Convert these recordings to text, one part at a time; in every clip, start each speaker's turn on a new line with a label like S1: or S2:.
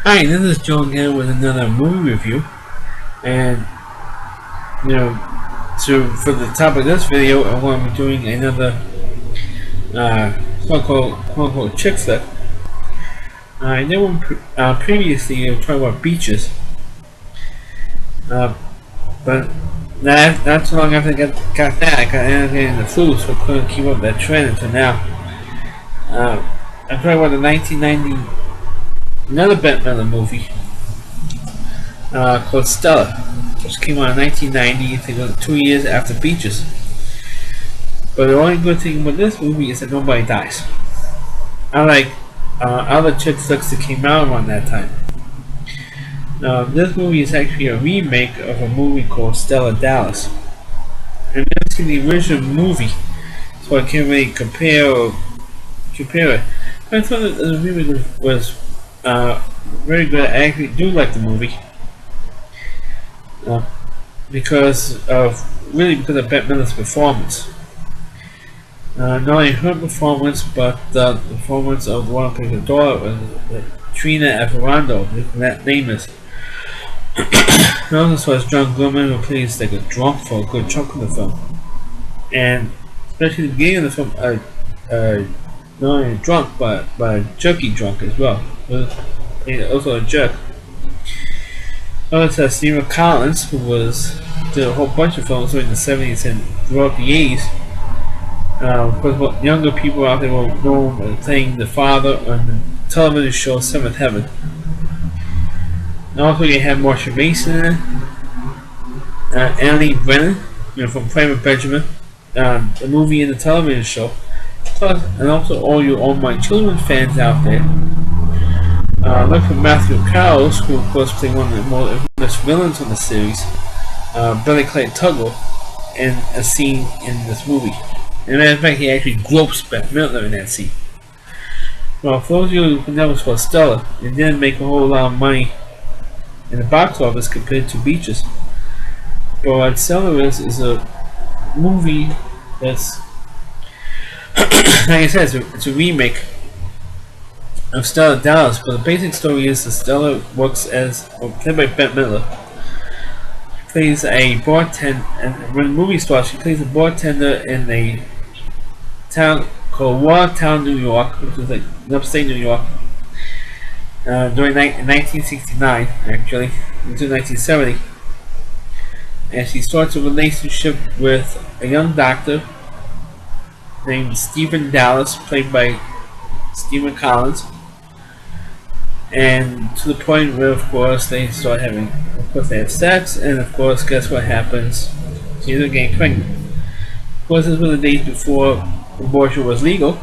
S1: Hi, this is Joe again with another movie review, and so for the top of this video, I'm going to be doing another quote-unquote chick flick. I did one previously talking about beaches, but not too long after I got that, I got in the flu, so I couldn't keep up that trend until now. I'm talking about the 1990 another Bette Midler movie called Stella, which came out in 1990, I think 2 years after Beaches. But the only good thing with this movie is that nobody dies. Unlike other chick flicks that came out around that time. Now, this movie is actually a remake of a movie called Stella Dallas. And that's the original movie, so I can't really compare it. I thought that the movie was very good. I actually do like the movie because of Bette Midler's performance. Not only her performance, but the performance of the one who plays her daughter, Trina Everando, that name is. And also has John Goodman, who plays like a drunk for a good chunk of the film, and especially the beginning of the film, not only drunk but jerky drunk as well. Also a jerk. Also has Stephen Collins, who did a whole bunch of films during the 70s and throughout the 80s. Of course, younger people out there will know him playing the father on the television show Seventh Heaven. And also you have Marsha Mason, Annie Brennan, from Private Benjamin, the movie and the television show. Plus, and also all you All My Children fans out there. Look for Matthew Cowles, who of course played one of the most villains on the series, Billy Clay Tuggle, in a scene in this movie. And as a matter of fact, he actually gropes Bette Midler in that scene. Well, for those of you who never saw Stella, it didn't make a whole lot of money in the box office compared to Beaches. But what Stella is a movie that's, like I said, it's a remake of Stella Dallas, but the basic story is that Stella works played by Bette Midler. She plays a bartender, and when the movie starts, she plays a bartender in a town called Watertown, New York, which is like in upstate New York, during 1969, actually, until 1970. And she starts a relationship with a young doctor named Stephen Dallas, played by Stephen Collins. And to the point where, of course, they have sex, and of course, guess what happens? She ends up getting pregnant. Of course, this was the days before abortion was legal,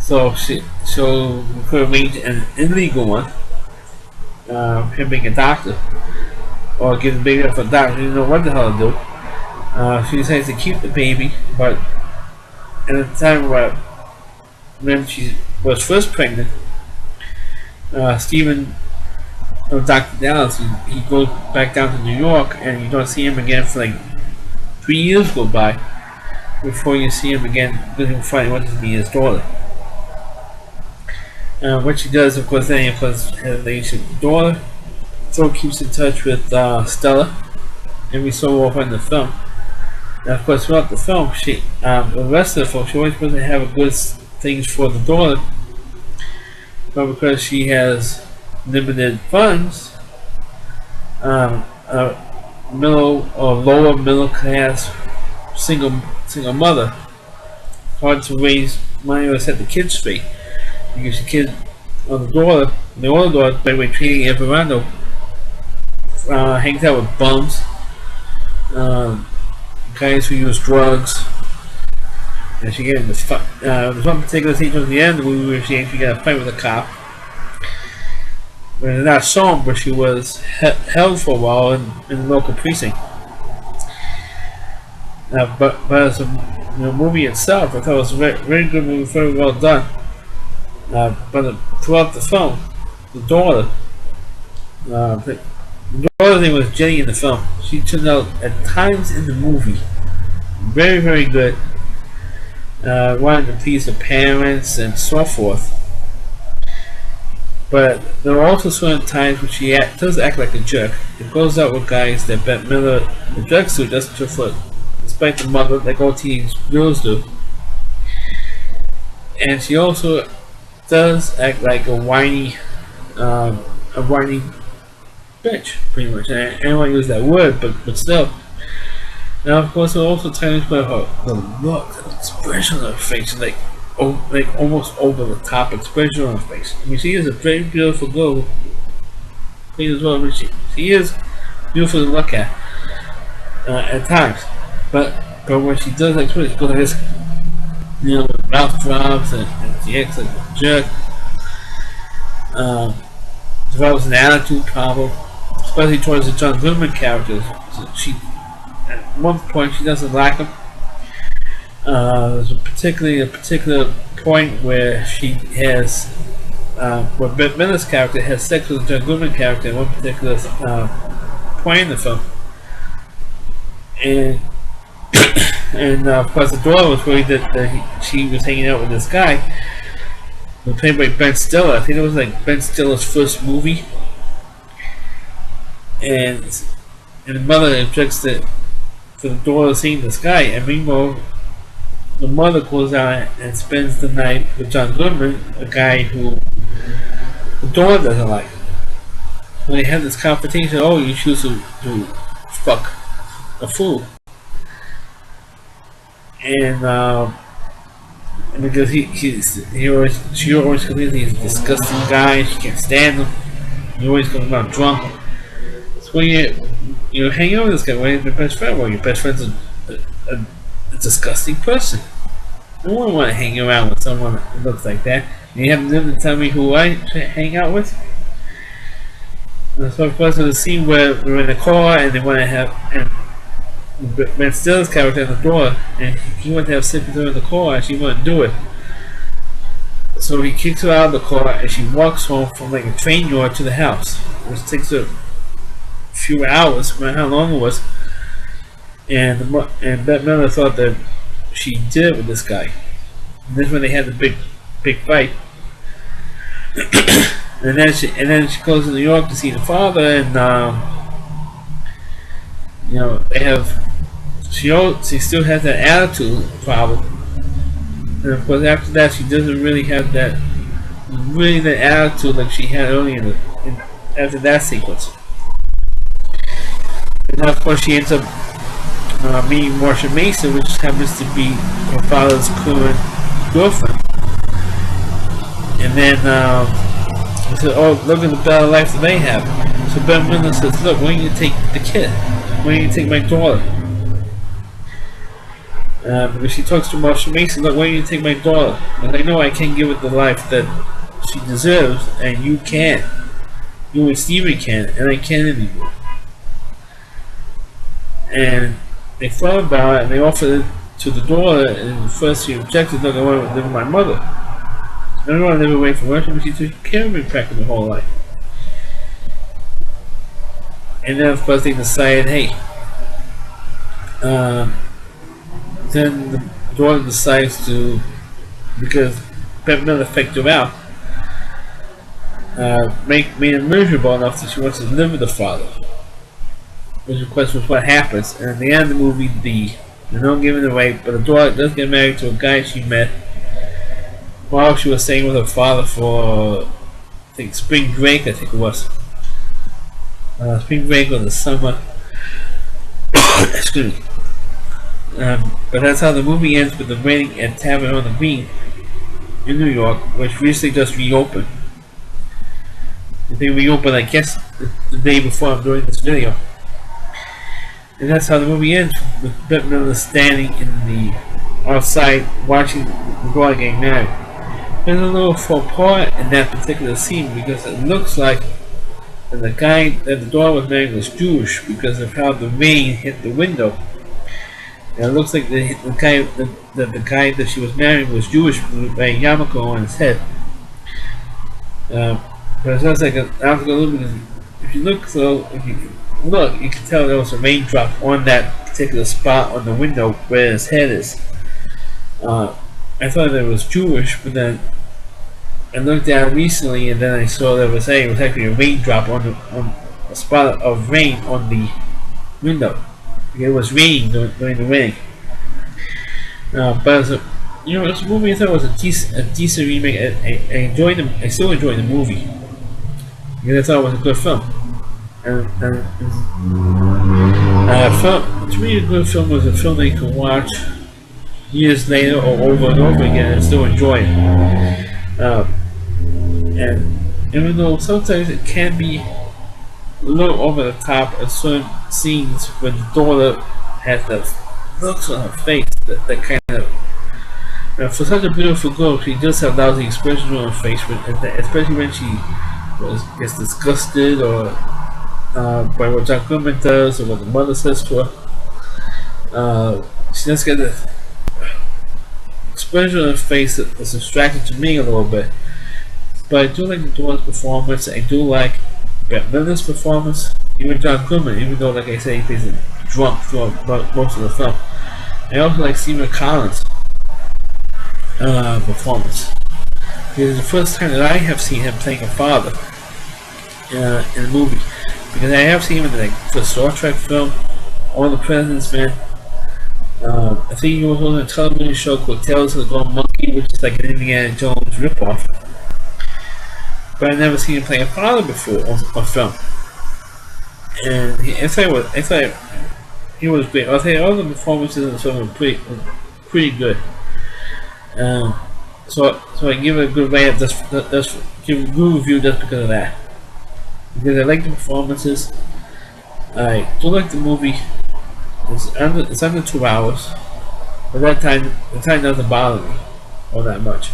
S1: so we could arrange an illegal one. Him being a doctor, or give the baby up for a doctor, she didn't know what the hell to do. She decides to keep the baby, but at the time when she was first pregnant, Stephen, Dr. Dallas, he goes back down to New York, and you don't see him again for like 3 years go by before you see him again looking for what to be his daughter. What she does, of course, then has a relationship with the daughter. So keeps in touch with Stella, and we saw her in the film. Now, of course, throughout the film, the rest of the film, she always supposed to have good things for the daughter, but because she has limited funds, a middle or lower middle class single mother, hard to raise money or set the kids straight, because the kid, or the older daughter, by the way, Trina Everando, hangs out with bums, guys who use drugs. And she gets there's one particular scene towards the end of the movie where she actually got a fight with a cop. But not shown, but she was held for a while in the local precinct. But as a movie itself, I thought it was a very good movie, very well done. But throughout the film, the daughter name was Jenny in the film. She turned out at times in the movie very, very good. Wanted to please the parents and so forth. But there are also certain times when she does act like a jerk. It goes out with guys that Bette Midler objects to just to foot, despite the mother, like all teenage girls do. And she also does act like a whiny bitch, pretty much. And I don't want to use that word, but still. Now, of course, there are also times where the look, the expression on her face, like almost over the top expression on her face. I mean, she is a very beautiful girl. As well, I mean, she is beautiful to look at times. But when she does like she goes like this, mouth drops and she acts like a jerk. Develops an attitude problem, especially towards the John Goodman characters. She, at one point, she doesn't like him. There's a particular point where she has, where Bette Midler's character has sex with the John Goodman character in one particular point in the film, and of course the daughter was worried that she was hanging out with this guy, played by Ben Stella. I think it was like Ben Stella's first movie, and the mother objects for the daughter seeing this guy, and meanwhile the mother goes out and spends the night with John Goodman, a guy who the daughter doesn't like. When they have this confrontation, oh, you choose to fuck a fool, and because she always complains he's a disgusting guy, she can't stand him, he always comes around drunk. So when you hang out with this guy, when you're your best friend, well, your best friend's a disgusting person. I wouldn't want to hang around with someone that looks like that. And you have them to tell me who I should hang out with. And so of course there's a scene where we're in a car and they want to have, and Ben Stiller's character in the door, and he wanted to have sex with her in the car and she wouldn't do it. So he kicks her out of the car and she walks home from like a train yard to the house, which takes her a few hours, I don't know how long it was. And Bette Midler thought that she did it with this guy. And this is when they had the big fight. and then she goes to New York to see the father, and they have. She still has that attitude problem, and of course after that she doesn't really have that attitude like she had earlier after that sequence. And then of course she ends up meeting Marsha Mason, which happens to be her father's current girlfriend. And then he said, oh, look at the better life that they have. So Bette Midler says, look, why don't you take the kid? Why don't you take my daughter? Because she talks to Marsha Mason, look, why don't you take my daughter? But I know I can't give her the life that she deserves, and you can't. You and Steven can, and I can't anymore. And they thought about it and they offered it to the daughter, and first she objected, look, I want to live with my mother. I don't want to live away from her, but she said, you can't be practicing my whole life. And then of course they decided, hey, then the daughter decides to, because Bette Midler faked her out, made him miserable enough that she wants to live with the father. Which of course was what happens. And at the end of the movie, they don't give it away, but the daughter does get married to a guy she met while she was staying with her father for, I think, spring break, I think it was. Spring break or the summer. Excuse me. But that's how the movie ends, with the wedding at Tavern on the Green in New York, which recently just reopened. They reopened, I guess, the day before I'm doing this video. And that's how the movie ends, with Bette Midler standing in the outside watching the daughter getting married. There's a little faux pas in that particular scene, because it looks like the guy that the daughter was marrying was Jewish because of how the rain hit the window. And it looks like the guy that she was marrying was Jewish with a yarmulke on his head. But it sounds like if you look, you can tell there was a raindrop on that particular spot on the window where his head is. I thought that it was Jewish, but then I looked at it recently, and then I saw that it was actually a raindrop on a spot of rain on the window. It was raining during the wedding. But as a, as a movie, I thought it was a decent remake. I enjoyed them. I still enjoyed the movie because I thought it was a good film. And to me, a good film was a film that you could watch years later or over and over again and still enjoy it. And even though sometimes it can be a little over the top at certain scenes when the daughter has the looks on her face that kind of for such a beautiful girl, she does have lousy expressions on her face, especially when she gets disgusted or by what John Goodman does or what the mother says to her. She does get the expression on her face that's distracting to me a little bit. But I do like the daughter's performance. I do like Bette Midler's performance. Even John Goodman, even though, like I say, he plays a drunk throughout most of the film. I also like Stephen Collins' performance. It is the first time that I have seen him playing a father in a movie. Because I have seen him in the Star Trek film, All the President's Men. I think he was on a television show called Tales of the Golden Monkey, which is like an Indiana Jones ripoff. But I've never seen him play a father before on film. And I thought he was great. I'll say all the performances in the film were pretty good. So I give it a good rating. Just give a good review just because of that. Because I like the performances. I do like the movie. It's under 2 hours. But the time doesn't bother me all that much.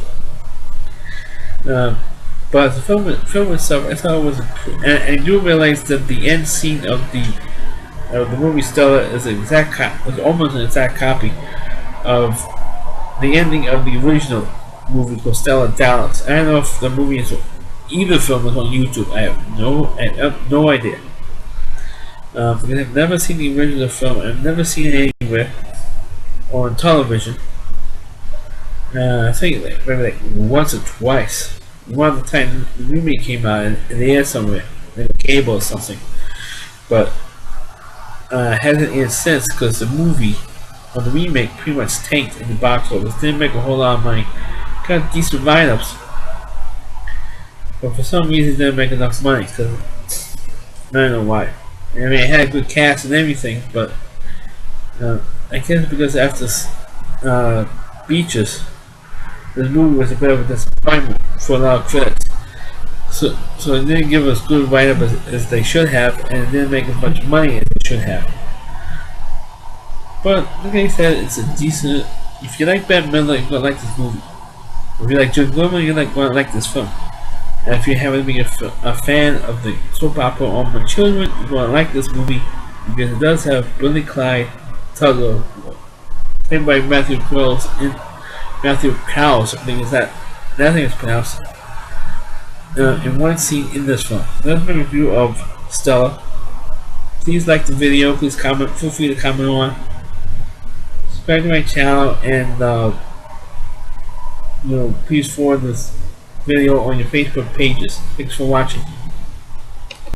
S1: But the film itself, I thought it was, and I do realize that the end scene of the movie Stella is almost an exact copy of the ending of the original movie called Stella Dallas. I don't know if the movie is either film is on YouTube. I have no idea. Because I've never seen the original film. I've never seen it anywhere on television. I think maybe once or twice. One of the time the remake came out in the air somewhere, like a cable or something. But hasn't aired since because the movie or the remake pretty much tanked in the box office. Didn't make a whole lot of money. Got decent write-ups, but for some reason it didn't make enough money. Cause I don't know why. I mean, it had a good cast and everything, but I guess because after Beaches, the movie was a bit of a disappointment for a lot of critics. So it didn't give us good write-up as they should have, and it didn't make as much money as it should have. But like I said, it's a decent. If you like Bette Midler, you're gonna like this movie. If you like John Goodman, you're gonna like this film. And if you happen to be a fan of the soap opera All My Children, you're gonna like this movie because it does have Billy Clyde Tugger, played by Matthew Cowles, I think is that I think it's pronounced, in one scene in this film. That's my review of Stella. Please like the video, please comment, feel free to comment on. Subscribe to my channel, and please forward this video on your Facebook pages. Thanks for watching.